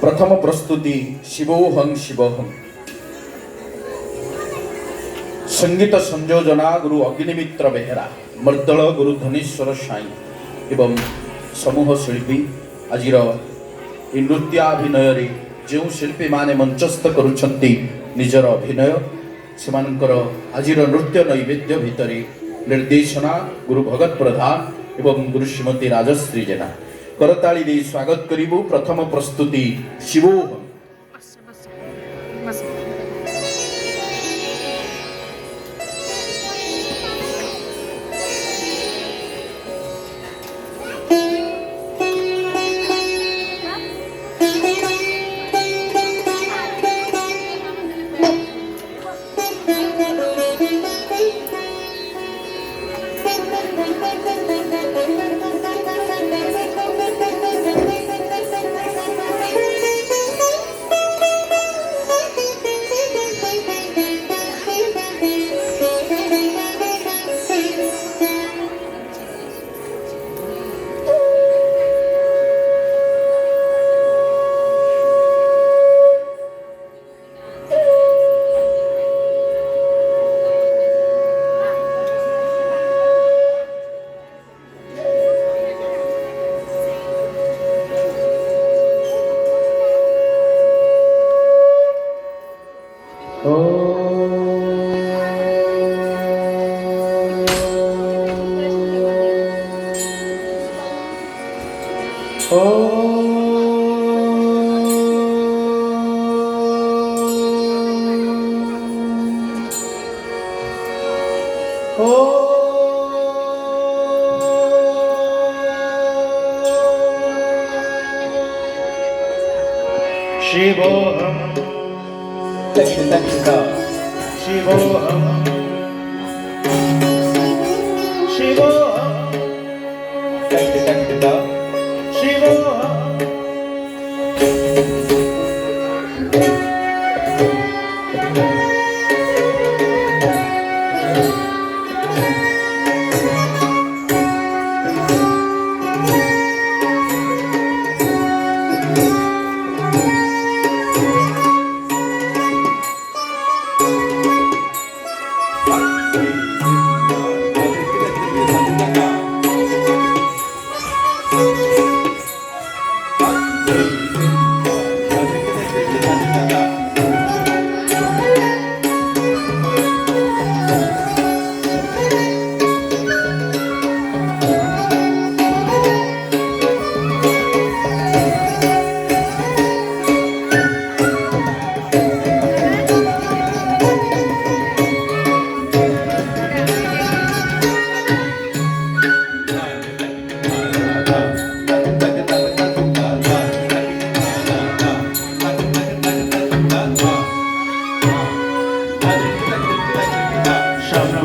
प्रथम प्रस्तुती शिवोहं शिवोहं। संगीत संयोजना गुरु अग्निमित्र बेहेरा, मर्दल गुरु धनेश्वर साई एवं समूह शिल्पी। आज नृत्याभिनय जो शिल्पी माने मंचस्थ करुछंती निजर अभिनय सेमानकर आज नृत्य नैवेद्य भितर निर्देशना गुरु भगत प्रधान एवं गुरु श्रीमती राजश्री जेना। करताली दे स्वागत करिबु प्रथम प्रस्तुति शिवोहं। शिवोहं शिवोहं शिवोहं शिवोहं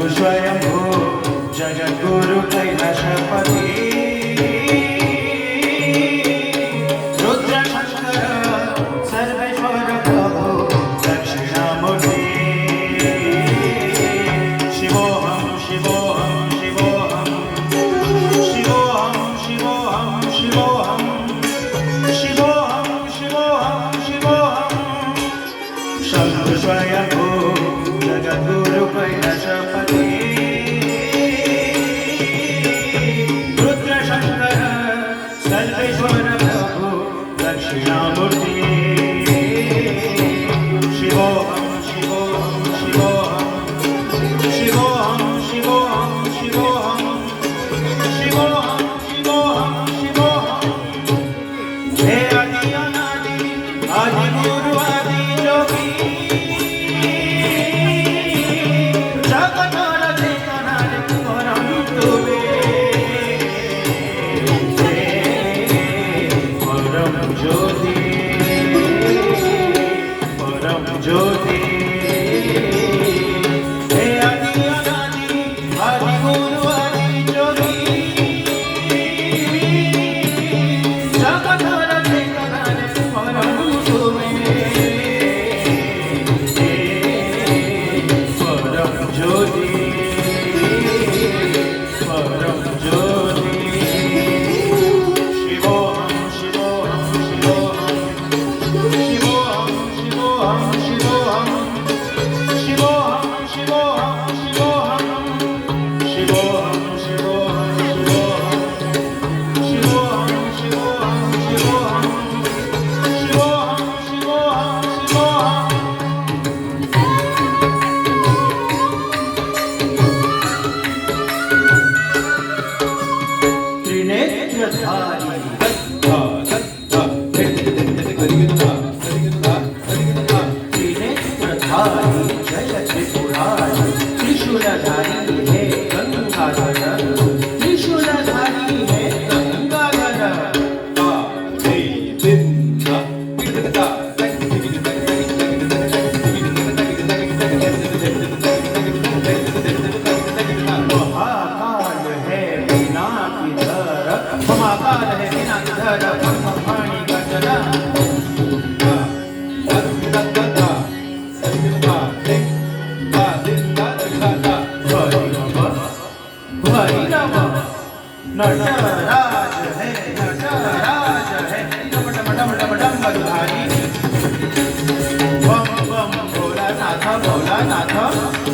स्वयंभू जगद्गुरु कैलाशपति रुद्र शंकर सर्वेश्वर प्रभु दक्षिणामूर्ति शिवोहं शिवोहं शिवोहं शिवोहं शिवोहं शिवोहं शिवोहं शिवोहं शिवोहं शंभु स्वयंभू जगद्गुरु कैलाशपति रुद्र गर पम पाणी गजना गा गा गा गा गा गा एक गा दिन गा गा गा हरि राम नटराज है डम डम डम डम डम बधाई बम बम भोलानाथ भोलानाथ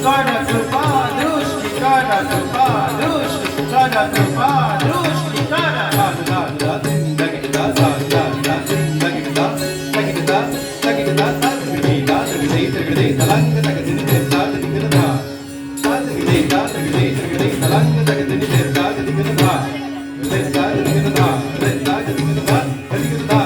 कर कृपा दृष्टि कर कृपा दृष्टि कर कृपा दृष्टि कर गा गा गा दिन लगे गा गा गा गा दिन लगे गा लगे गा लगे गा तगड़े गा तगड़े तलंग तग दिन दे गा दिन गा तगड़े गा तगड़े तलंग तग दिन दे गा दिन गा दे गा दिन गा दे गा दिन गा दिन गा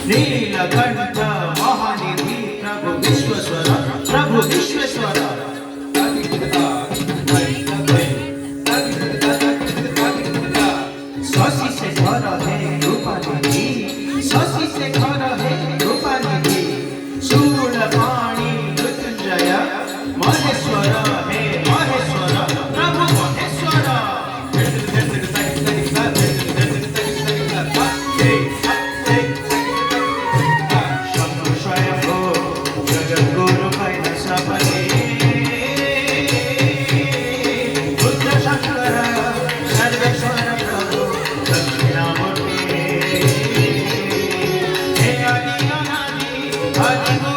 नीलकंठ महानिधि प्रभु विश्वेश्वर प्रभु विश्वेश्वर शशि से घर है रूपानिधि शशि से घर है रूपानिधि शूलपाणि मृत्युंजय महेश्वर है महेश्वर प्रभु महेश्वर Hare